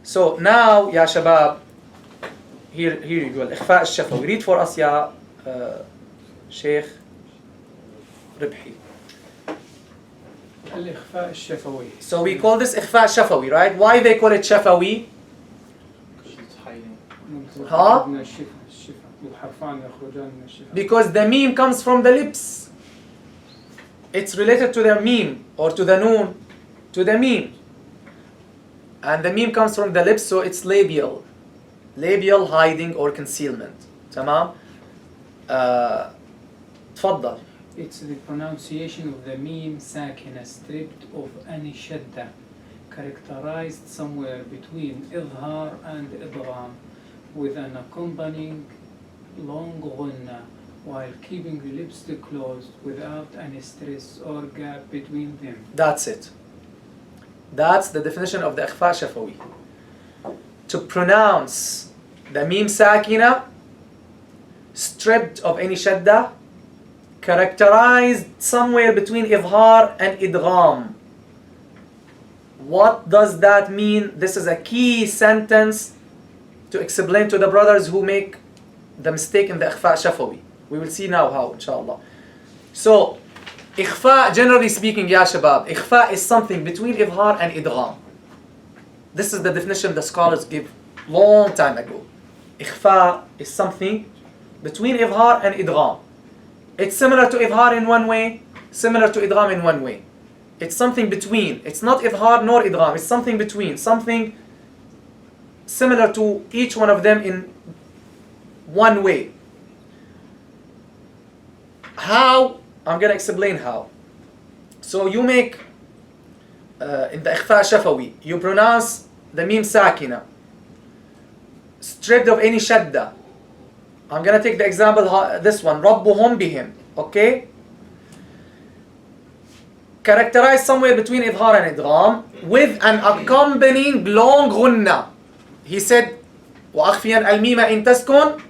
So now يا شباب, here you go, الإخفاء الشفوي. Read for us يا شيخ ربحي. الإخفاء الشفوي. So we call this إخفاء شفوي, right? Why they call it شفوي? Huh? Because the meme comes from the lips. It's related to the meme or to the noon, to the meme. And the meme comes from the lips, so it's labial. Labial hiding or concealment. تمام? تفضل. It's the pronunciation of the meme sakina stripped of any shadda, characterized somewhere between idhar and idgham, with an accompanying long ghunna, while keeping the lips closed without any stress or gap between them. That's it. That's the definition of the ikhfa shafawi. To pronounce the meme sakina stripped of any shadda, characterized somewhere between idhar and idgham. What does that mean? This is a key sentence to explain to the brothers who make the mistake in the ikhfa shafawi. We will see now how, inshallah. So, ikhfa, generally speaking, ya shabab, ikhfa is something between idhar and idgham. This is the definition the scholars give long time ago. Ikhfa is something between idhar and idgham. It's similar to idhar in one way, similar to idgham in one way. It's something between. It's not idhar nor idgham. It's something between. Something similar to each one of them in one way. How? I'm going to explain how. So you make, in the ikhfa shafawi, you pronounce the meme sakina, stripped of any shadda. I'm going to take the example, this one, رَبُّهُمْ بِهِمْ, okay? Characterized somewhere between idhar and idgham, with an accompanying long ghunna. He said, وَأَخْفِيًا الْمِيمَ إِن تَسْكُنْ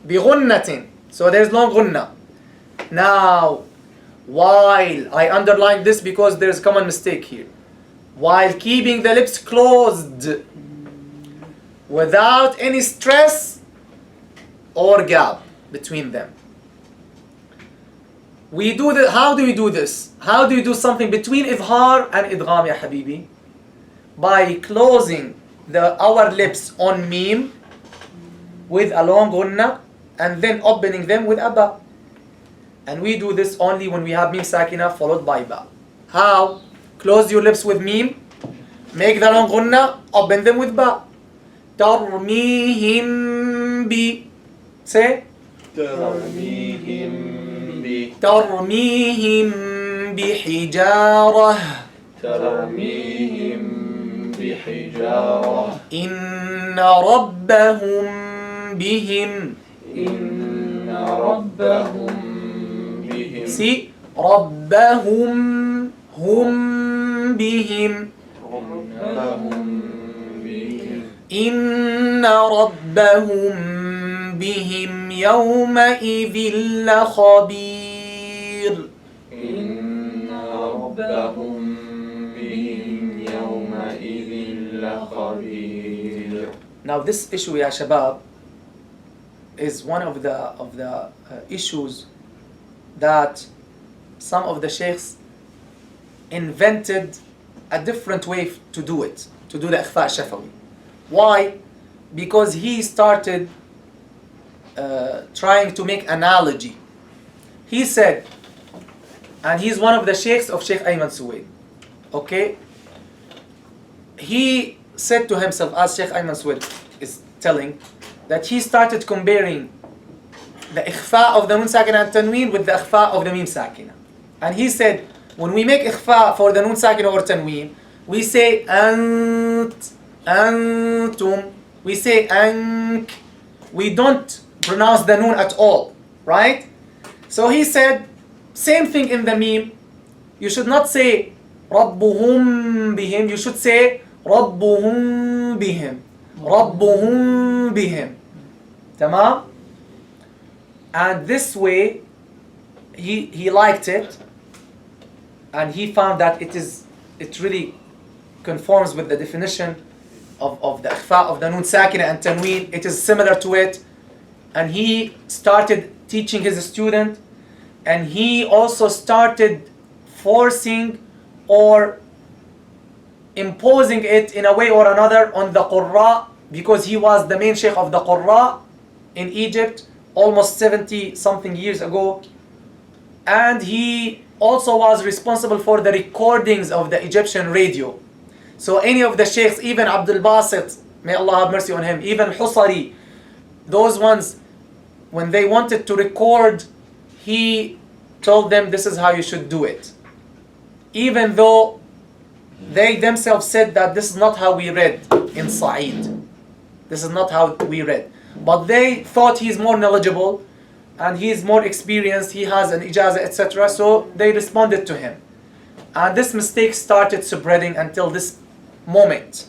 بِغُنَّةٍ. So there's long ghunna. Now, while I underline this because there's a common mistake here, while keeping the lips closed without any stress or gap between them. We do the, how do we do this? How do you do something between idhar and idgham, ya habibi? By closing our lips on meme with a long gunna and then opening them with a ba. And we do this only when we have meme sakina followed by ba. How? Close your lips with meme, make the long gunna, open them with ba. ترميهم bi. Say. ترميهم بحجارة. ترميهم بحجارة. إن ربهم بهم. إن ربهم بهم. See, ربهم هم بهم. ربهم بهم. إن ربهم بهم يومئذ لخبير. إن ربهم بهم يومئذ لخبير. Now this issue, ya shabab, is one of the issues that some of the sheikhs invented a different way to do it, to do the ikhfa shafawi. Why? Because he started trying to make analogy. He said, and he's one of the sheikhs of Sheikh Ayman Suwaid, okay? He said to himself, as Sheikh Ayman Suwaid is telling, that he started comparing the ikhfa of the nun sakina and tanween with the ikhfa of the mim sakina. And he said, when we make ikhfa for the nun sakina or tanween, we say ant, antum, we say ank, we don't pronounce the nun at all, right? So he said, same thing in the meme. You should not say رَبُّهُمْ بِهِمْ. You should say رَبُّهُمْ بِهِمْ. رَبُّهُمْ بِهِمْ. Tamam? And this way, he liked it, and he found that it really conforms with the definition of the ikhfa of the nun sakina and tanween. It is similar to it. And he started teaching his student, and he also started forcing or imposing it in a way or another on the Qurra, because he was the main Sheikh of the Qurra in Egypt almost 70 something years ago. And he also was responsible for the recordings of the Egyptian radio. So any of the Sheikhs, even Abdul Basit, may Allah have mercy on him, even Husari, those ones, when they wanted to record, he told them this is how you should do it. Even though they themselves said that this is not how we read in Sa'id. This is not how we read. But they thought he's more knowledgeable and he's more experienced, he has an ijazah, etc. So they responded to him. And this mistake started spreading until this moment.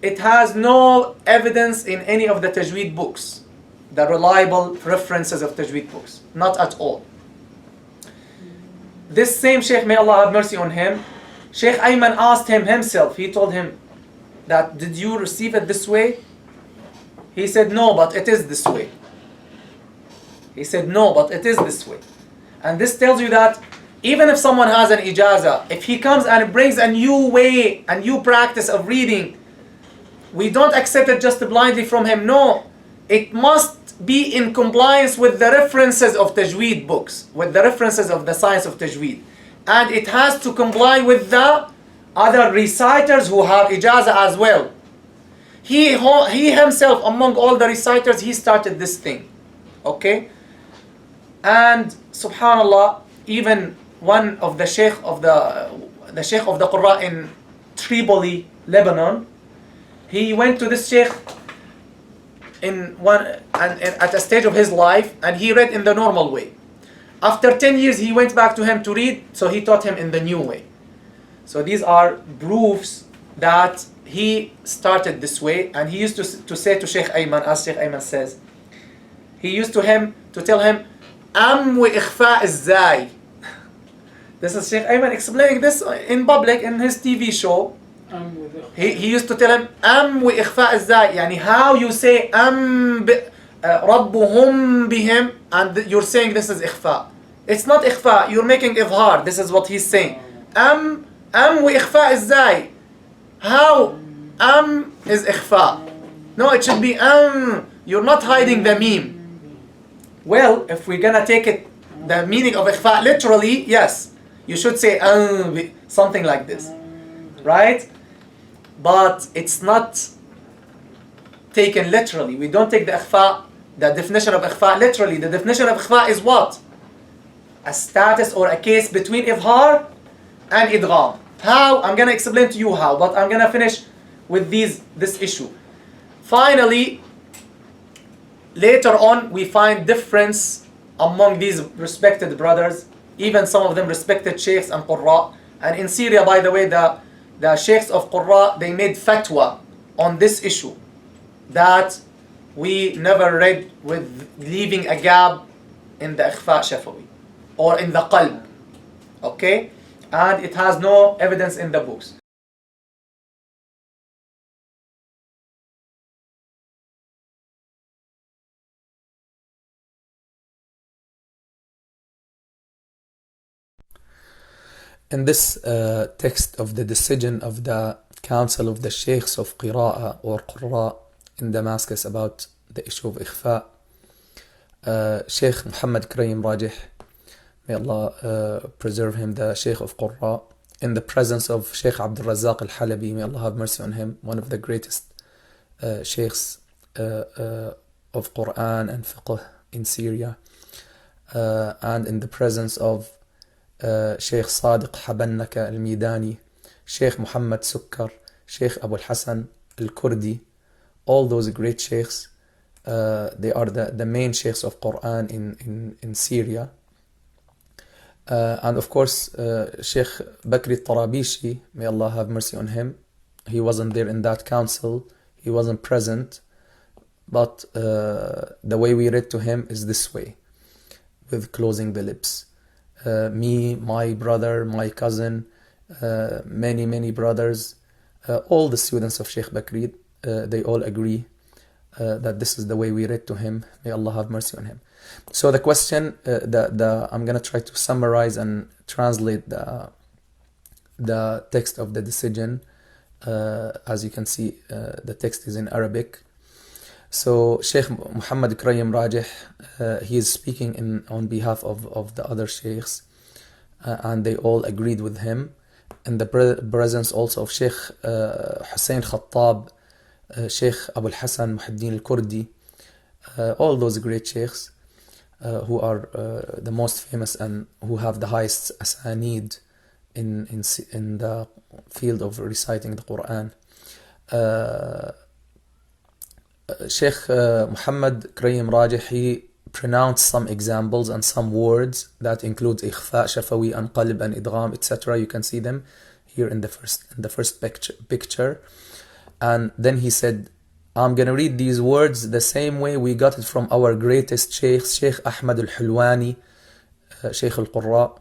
It has no evidence in any of the Tajweed books, the reliable references of Tajweed books. Not at all. This same Sheikh, may Allah have mercy on him, Sheikh Ayman asked him himself, he told him that, did you receive it this way? He said, no, but it is this way. He said, no, but it is this way. And this tells you that even if someone has an ijazah, if he comes and brings a new way, a new practice of reading, we don't accept it just blindly from him. No, it must be in compliance with the references of Tajweed books, with the references of the science of Tajweed. And it has to comply with the other reciters who have ijazah as well. He himself, among all the reciters, he started this thing. Okay? And subhanallah, even one of the Sheikh of the Sheikh of the Qurra in Tripoli, Lebanon, he went to this Sheikh at a stage of his life, and he read in the normal way. After 10 years, he went back to him to read, so he taught him in the new way. So these are proofs that he started this way, and he used to say to Sheikh Ayman, as Sheikh Ayman says, he used to tell him, wa ikhfa ازاي. This is Sheikh Ayman explaining this in public in his TV show. He used to tell him, wa ikhfa ازاي, yani how you say ربهم بهم, and you're saying this is ikhfa. It's not ikhfa, you're making idhar. This is what he's saying. wa ikhfa ازاي. How is ikhfa? No, it should be You're not hiding the meme. Well, if we're gonna take it, the meaning of ikhfa literally, yes, you should say something like this, right? But it's not taken literally. We don't take the ikhfa, the definition of ikhfa literally. The definition of ikhfa is what? A status or a case between idhar and idgham. How? I'm gonna explain to you how, but I'm gonna finish with this issue. Finally, later on, we find difference among these respected brothers, even some of them respected sheikhs and qurra. And in Syria, by the way, the sheikhs of qurra, they made fatwa on this issue, that we never read with leaving a gap in the ikhfa shafawi or in the qalb. Okay? And it has no evidence in the books. In this text of the decision of the Council of the Sheikhs of Qira'a or Qurra in Damascus about the issue of ikhfa, Sheikh Muhammad Karim Rajih, may Allah preserve him, the Sheikh of Qurra, in the presence of Sheikh Abdul Razzaq al-Halabi, may Allah have mercy on him, one of the greatest Sheikhs of Quran and Fiqh in Syria, and in the presence of Sheikh Sadiq Habannaka al-Midani, Sheikh Muhammad Sukkar, Sheikh Abu al-Hasan al-Kurdi, all those great Sheikhs. They are the main Sheikhs of Quran in Syria. And of course, Sheikh Bakri Tarabishi, may Allah have mercy on him, he wasn't there in that council, he wasn't present, but the way we read to him is this way, with closing the lips. Me, my brother, my cousin, many brothers, all the students of Sheikh Bakri, they all agree that this is the way we read to him. May Allah have mercy on him. So the question, I'm going to try to summarize and translate the text of the decision. As you can see, the text is in Arabic. So Sheikh Muhammad Ikrayim Rajih, he is speaking on behalf of the other sheikhs, and they all agreed with him. In the presence also of Sheikh Hussein Khattab, Sheikh Abu al-Hasan Muhyiddin al-Kurdi, all those great sheikhs who are the most famous and who have the highest asanid in the field of reciting the Quran. Sheikh Muhammad Ikrayim Rajih, he pronounced some examples and some words that includes ikhfa, shafawi, and qalb, and idgham, etc. You can see them here in the first picture. And then he said, I'm going to read these words the same way we got it from our greatest sheikhs, Sheikh Ahmad al-Hulwani, Sheikh al-Qurra,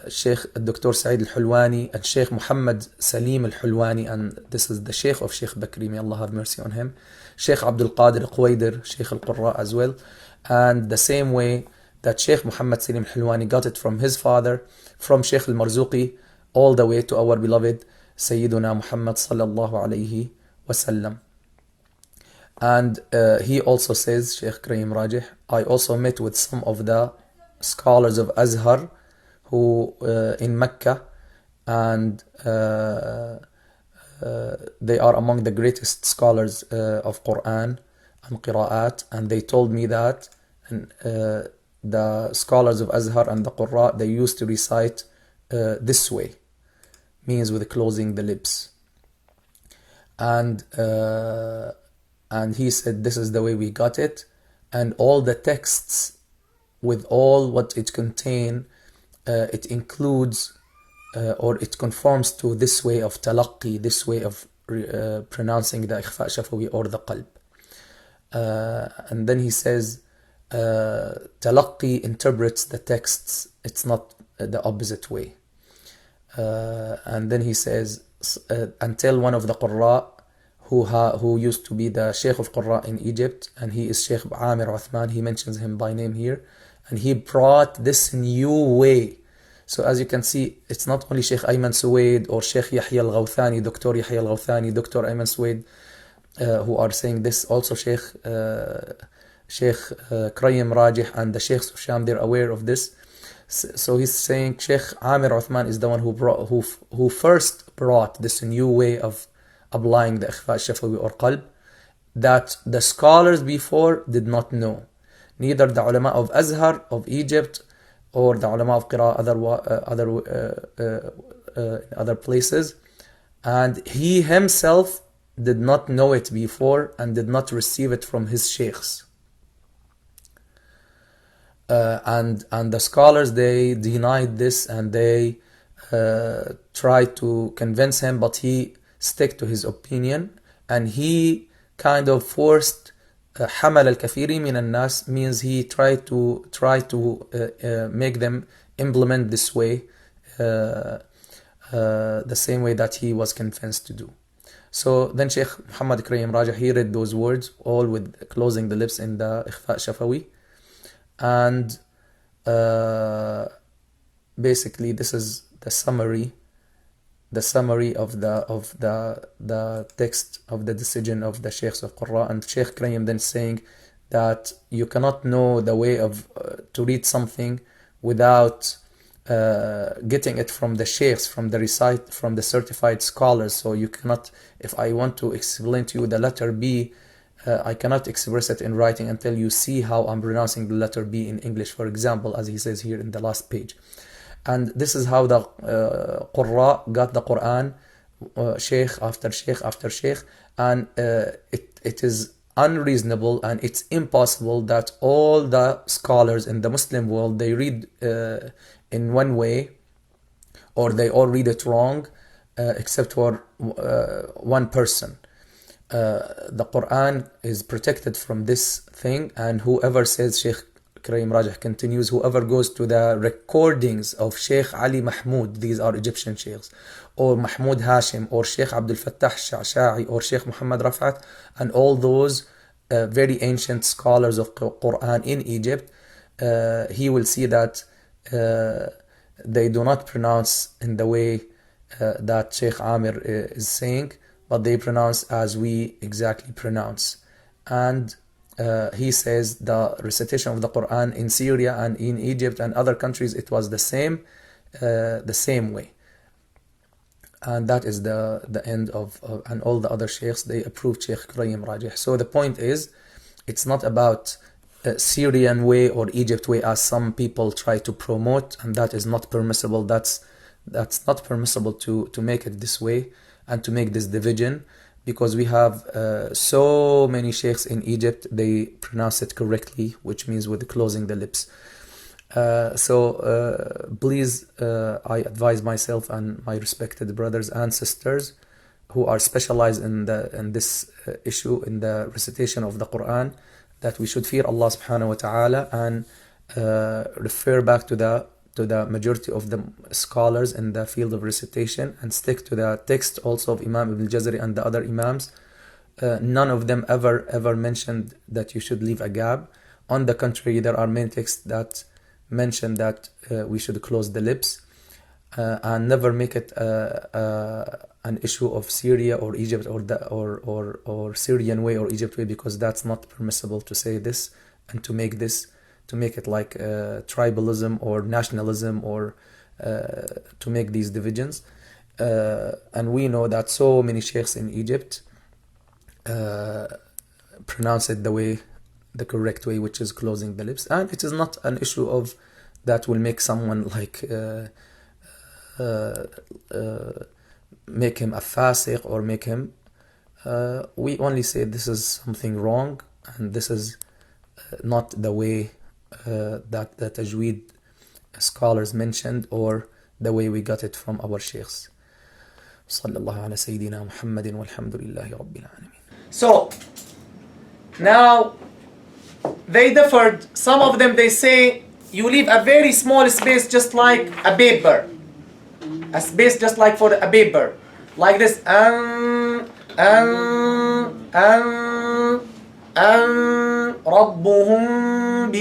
Sheikh Dr. Saeed al-Hulwani, and Sheikh Muhammad Salim al-Hulwani, and this is the Sheikh of Sheikh Bakri, may Allah have mercy on him, Sheikh Abdul Qadir Quwaidir, Sheikh al-Qurra as well, and the same way that Sheikh Muhammad Salim al-Hulwani got it from his father, from Sheikh al-Marzuqi, all the way to our beloved Sayyiduna Muhammad sallallahu alayhi wasallam. And he also says, Sheikh Ikrayim Rajih, I also met with some of the scholars of Azhar who in Mecca, and they are among the greatest scholars of Quran and Qira'at, and they told me that the scholars of Azhar and the Qurra, they used to recite this way, means with closing the lips. And he said this is the way we got it, and all the texts with all what it contain, it includes or it conforms to this way of talaqqi, this way of pronouncing the ikhfa shafawi or the qalb. And then he says talaqqi interprets the texts, it's not the opposite way. And then he says until one of the Qurra who used to be the Sheikh of Qurra in Egypt, and he is Sheikh Amir Uthman, he mentions him by name here, and he brought this new way. So as you can see, it's not only Sheikh Ayman Suwaid or Sheikh Yahya al-Ghawthani, Dr. Yahya al-Ghawthani, Dr. Ayman Suwaid, who are saying this. Also Sheikh Ikrayim Rajih and the Sheikhs of Sham, they're aware of this. So he's saying Sheikh Amir Uthman is the one who first brought this new way of applying the ikhfa shafawi or qalb that the scholars before did not know. Neither the ulama of Azhar of Egypt or the ulama of Qira other places, and he himself did not know it before and did not receive it from his sheikhs. And the scholars, they denied this, and they tried to convince him, but he stuck to his opinion, and he kind of forced حمل الكثير من الناس, means he tried to make them implement this way, the same way that he was convinced to do. So then Sheikh Muhammad Ikrayim Rajih, he read those words all with closing the lips in the ikhfa shafawi, and basically this is the summary of the text of the decision of the Sheikhs of Qurra. And Sheikh Ikrayim then saying that you cannot know the way of to read something without getting it from the sheikhs, from the certified scholars. So you cannot, if I want to explain to you the letter B, I cannot express it in writing until you see how I'm pronouncing the letter B in English, for example, as he says here in the last page. And this is how the Qurra got the Quran, sheikh after sheikh after sheikh, and it is unreasonable and it's impossible that all the scholars in the Muslim world, they read in one way, or they all read it wrong, except for one person. The Quran is protected from this thing, and whoever says Sheikh Karim Rajah continues, whoever goes to the recordings of Sheikh Ali Mahmoud, these are Egyptian sheikhs, or Mahmoud Hashim, or Sheikh Abdul Fattah Sha'sha'i, or Sheikh Muhammad Rafat, and all those very ancient scholars of Quran in Egypt, he will see that they do not pronounce in the way that Sheikh Amir is saying, but they pronounce as we exactly pronounce. And he says the recitation of the Quran in Syria and in Egypt and other countries, it was the same way. And that is the end of and all the other sheikhs, they approved Sheikh Karim Rajah. So the point is, it's not about Syrian way or Egypt way as some people try to promote, and that is not permissible. That's not permissible to make it this way and to make this division, because we have so many sheikhs in Egypt, they pronounce it correctly, which means with closing the lips. Please, I advise myself and my respected brothers and sisters who are specialized in this issue, in the recitation of the Quran, that we should fear Allah subhanahu wa ta'ala and refer back to the majority of the scholars in the field of recitation, and stick to the text also of Imam Ibn Jazari and the other Imams. None of them ever mentioned that you should leave a gap. On the contrary, there are many texts that mention that we should close the lips, and never make it an issue of Syria or Egypt or Syrian way or Egypt way, because that's not permissible to say this and to make it like tribalism or nationalism, or to make these divisions. And we know that so many sheikhs in Egypt pronounce it the correct way, which is closing the lips, and it is not an issue of that will make someone like make him a fasiq or make him. We only say this is something wrong, and this is not the way that the Tajweed scholars mentioned, or the way we got it from our sheikhs. Sallallahu ala Sayyidina Muhammadin walhamdulillahi Rabbil Alameen. So, now they differed. Some of them, they say you leave a very small space, just like a paper. A space just like for a paper. Like this. رَبُّهُمْ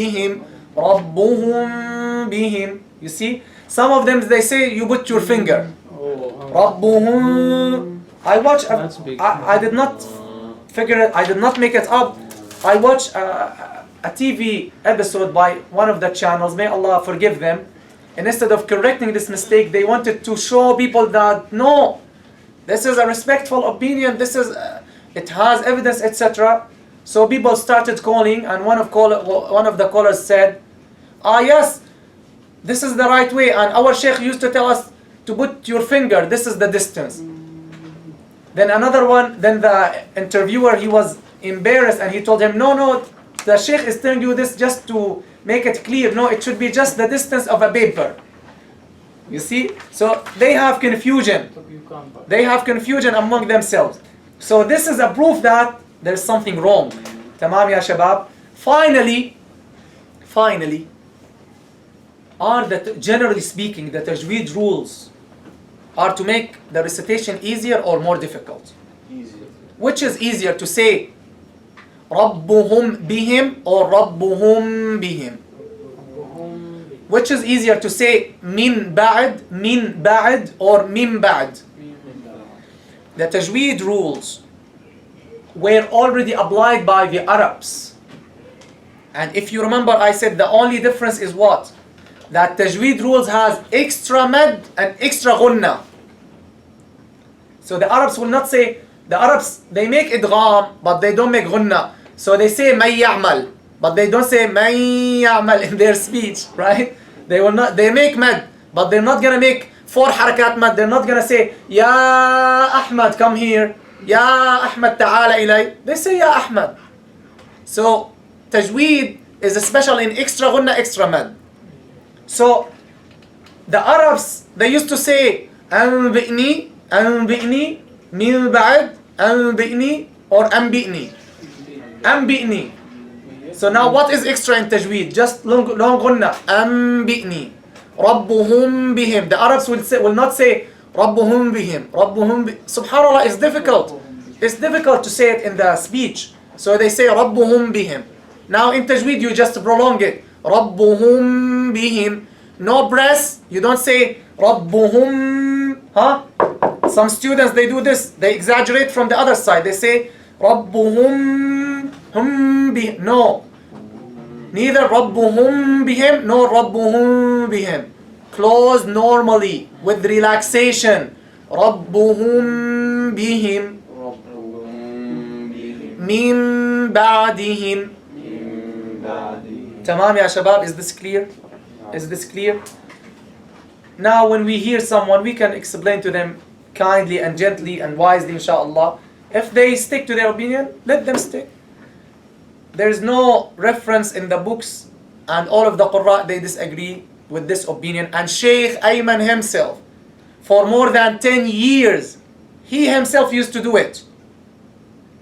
بِهِمْ. You see? Some of them, they say you put your finger. رَبُّهُمْ. I did not figure it, I did not make it up. I watched a TV episode by one of the channels, may Allah forgive them, and instead of correcting this mistake, they wanted to show people that no, this is a respectful opinion, this is it has evidence, etc. So people started calling, and one of the callers said, yes, this is the right way, and our sheikh used to tell us to put your finger, this is the distance. Then another one, then the interviewer, he was embarrassed, and he told him, no, the sheikh is telling you this just to make it clear. No, it should be just the distance of a paper. You see? So they have confusion. They have confusion among themselves. So this is a proof that there's something wrong. Tamam ya shabab. Finally, generally speaking, the tajweed rules are to make the recitation easier or more difficult. Easier. Which is easier to say رَبُّهُمْ بِهِمْ or رَبُّهُمْ بِهِمْ? Which is easier to say min ba'd or mim ba'd? The tajweed rules were already applied by the Arabs. And if you remember, I said the only difference is what? That tajweed rules has extra mad and extra ghunna. So the Arabs will not say, the Arabs, they make idgham, but they don't make ghunna. So they say may ya'mal, but they don't say may ya'mal in their speech, right? They make mad, but they're not gonna make 4 harakat mad. They're not gonna say Ya Ahmad, come here. Ya Ahmad, ta'ala ilay. They say Ya Ahmad. So tajweed is special in extra ghunna, extra mad. So the Arabs, they used to say anbi'ni, min ba'd, anbi'ni or anbi'ni. Anbi'ni. So now what is extra in tajweed? Just long gunna. Anbi'ni. Rabbuhum bihim. The Arabs will not say Rabbuhum bihim. Subhanallah, it's difficult. It's difficult to say it in the speech. So they say Rabbuhum bihim. Now in tajweed you just prolong it. Rabbuhum bihim. No breath. You don't say Rabbuhum. Huh? Some students, they do this. They exaggerate from the other side. They say Rabbuhum bihim. No. Neither Rabbuhum bihim nor Rabbuhum bihim. Close normally with relaxation. Rabbuhum bihim. Min ba'dihim. Tamam ya shabab, is this clear? Is this clear? Now when we hear someone, we can explain to them kindly and gently and wisely, inshallah. If they stick to their opinion, let them stick. There is no reference in the books, and all of the Qurra, they disagree with this opinion. And Sheikh Ayman himself, for more than 10 years, he himself used to do it.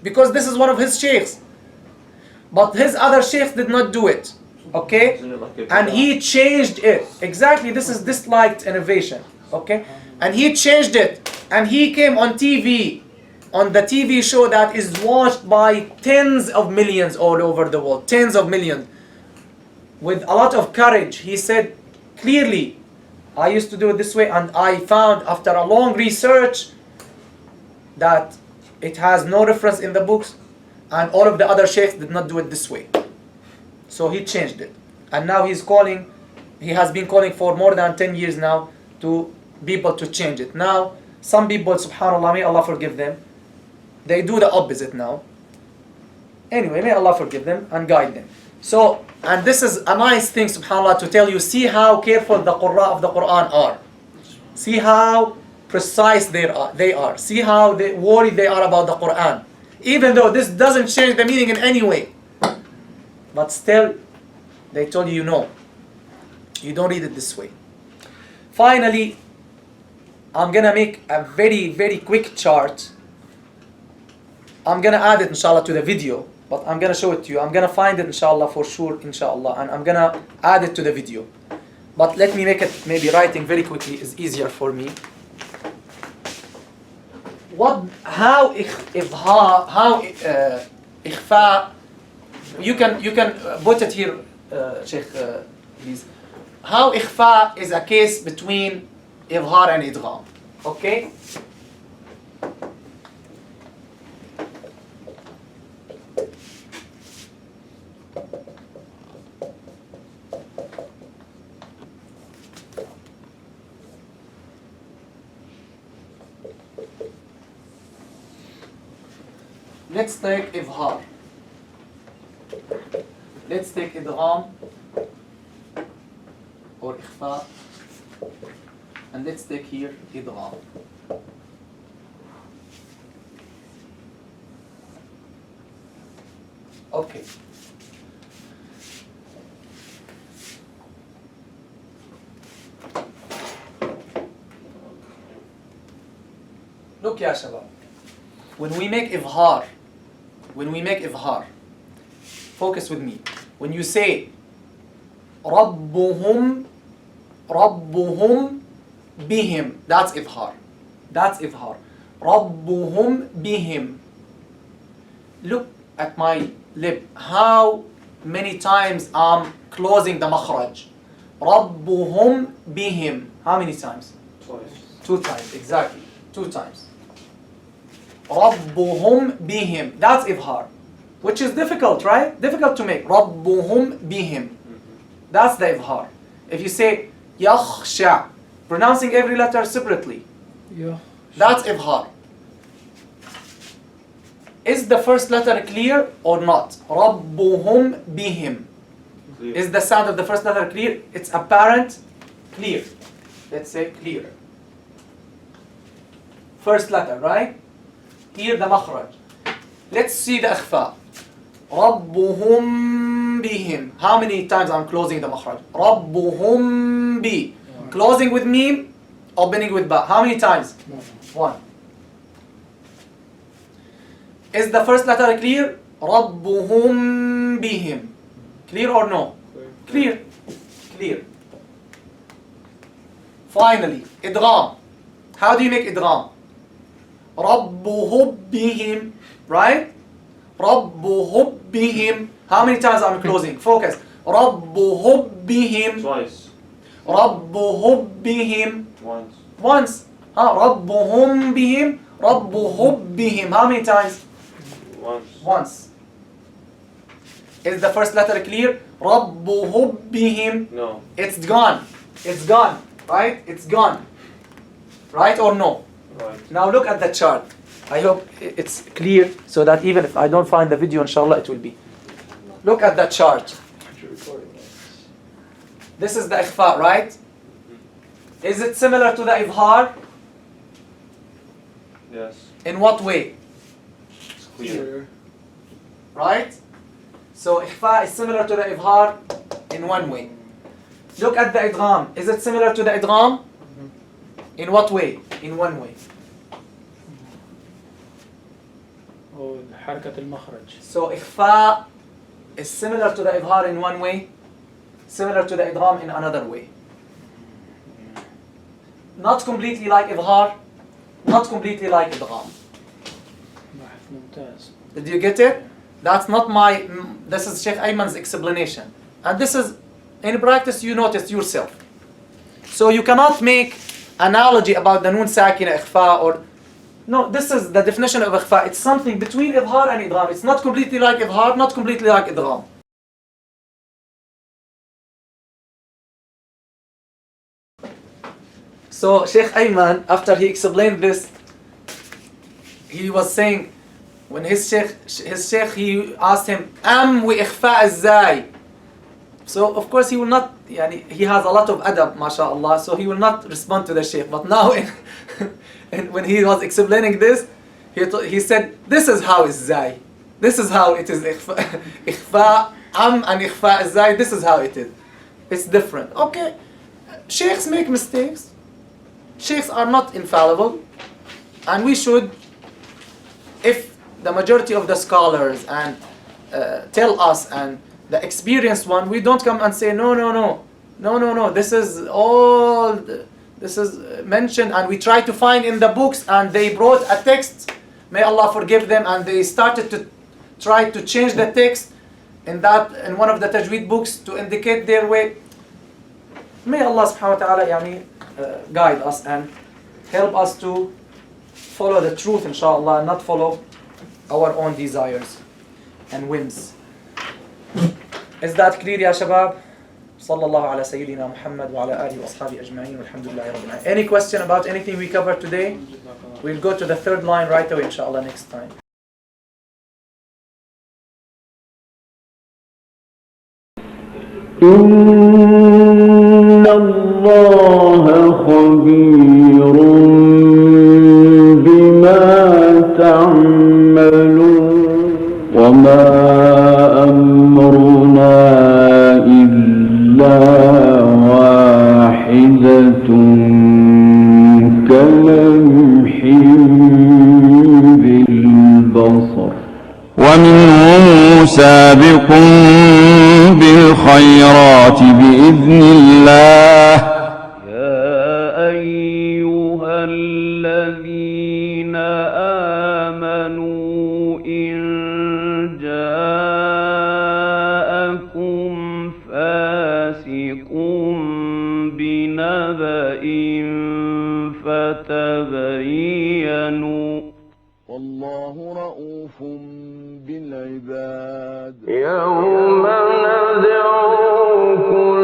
Because this is one of his sheikhs. But his other sheikhs did not do it. Okay? And he changed it. Exactly, this is disliked innovation. Okay? And he changed it. And he came on TV, on the TV show that is watched by tens of millions all over the world. Tens of millions. With a lot of courage, he said clearly, I used to do it this way, and I found after a long research that it has no reference in the books, and all of the other sheikhs did not do it this way. So he changed it. And now he has been calling for more than 10 years now to people to change it. Now, some people, subhanAllah, may Allah forgive them, they do the opposite now. Anyway, may Allah forgive them and guide them. So, and this is a nice thing, subhanAllah, to tell you, see how careful the Qurra of the Quran are. See how precise they are. See how worried they are about the Quran. Even though this doesn't change the meaning in any way. But still, they told you no. You don't read it this way. Finally, I'm gonna make a very, very quick chart. I'm gonna add it, inshallah, to the video. But I'm gonna show it to you. I'm gonna find it, inshallah, for sure, inshallah. And I'm gonna add it to the video. But let me make it, maybe writing very quickly is easier for me. How ikhfa, you can put it here, Sheikh, please. How ikhfa is a case between idhar and idgham. Okay? Let's take idhar. Let's take idgham or ikhfa, and let's take here idgham. Okay. Look ya shabab. When we make izhar, focus with me. When you say Rabbuhum bihim, that's izhar. That's izhar. Rabbuhum bihim. Look at my lip. How many times I'm closing the makhraj? Rabbuhum bihim. How many times? Twice. 2 times, exactly. 2 times. Rabbuhum bihim. That's izhar. Which is difficult, right? Difficult to make. Rabbuhum bihim. That's the izhar. If you say yakhsha, pronouncing every letter separately, that's izhar. Is the first letter clear or not? Rabbuhum bihim. Clear. Is the sound of the first letter clear? It's apparent, clear. Let's say clear. First letter, right? Here the makhraj. Let's see the ikhfa. Rabbuhum bihim. How many times I'm closing the makhraj? Rabbuhum bi. Closing with mim, opening with ba. How many times? 1. Is the first letter clear? Rabbuhum bihim. Clear or no? Clear. Clear. Finally, idgham. How do you make idgham? رَبُّهُ بِهِمْ. Right? رَبُّهُ بِهِمْ. How many times I'm closing? Focus. رَبُّهُ بِهِمْ. Twice. رَبُّهُ بِهِمْ. Once. Once. رَبُّهُمْ بِهِمْ. رَبُّهُ بِهِمْ. How many times? Once. Once. Is the first letter clear? رَبُّهُ بِهِمْ. No. It's gone. It's gone. Right? It's gone. Right or no? Right. Now look at the chart. I hope it's clear so that even if I don't find the video, inshallah, it will be. Look at the chart. This is the ikhfa, right? Is it similar to the izhar? Yes. In what way? It's clear. Right? So ikhfa is similar to the izhar in one way. Look at the idgham. Is it similar to the idgham? In what way? In one way. حركة المخرج. So ikhfa is similar to the izhar in one way, similar to the idgham in another way. Not completely like izhar, not completely like idgham. ممتاز. Did you get it? That's not my, this is Sheikh Ayman's explanation. And this is, in practice, you notice yourself. So you cannot make analogy about the nun sakina ikhfa or, no, this is the definition of ikhfa. It's something between idhar and idgham. It's not completely like idhar, not completely like idgham. So Sheikh Ayman, after he explained this, he was saying, when his sheikh, he asked him, wa ikhfa ازاي? So of course he will not, he has a lot of adab, mashallah, so he will not respond to the sheikh. But now, and when he was explaining this, he said, this is how ازاي. This is how it is ikhfa and ikhfa ازاي. This is how it is. It's different. Okay, sheikhs make mistakes. Sheikhs are not infallible, and we should, if the majority of the scholars and tell us, and the experienced one, we don't come and say no, this is all, this is mentioned, and we try to find in the books, and they brought a text, may Allah forgive them, and they started to try to change the text in one of the tajweed books to indicate their way. May Allah subhanahu wa ta'ala guide us and help us to follow the truth, inshallah, and not follow our own desires and whims. Is that clear, ya shabab? Sallallahu ala sayyidina Muhammad wa ala alihi wa ashabi ajma'in walhamdulillahi rabbil alamin. Any question about anything we covered today? We'll go to the third line right away, inshallah, next time. إن الله خبير بما تعملون وما أمرنا إلا واحدة كلمح بالبصر ومنهم سابق بالخيرات بإذن الله يا أيها الذين آمنوا إن جاءكم فاسق بنبأ فتبينوا والله رؤوف بالعباد يوم ندعو كل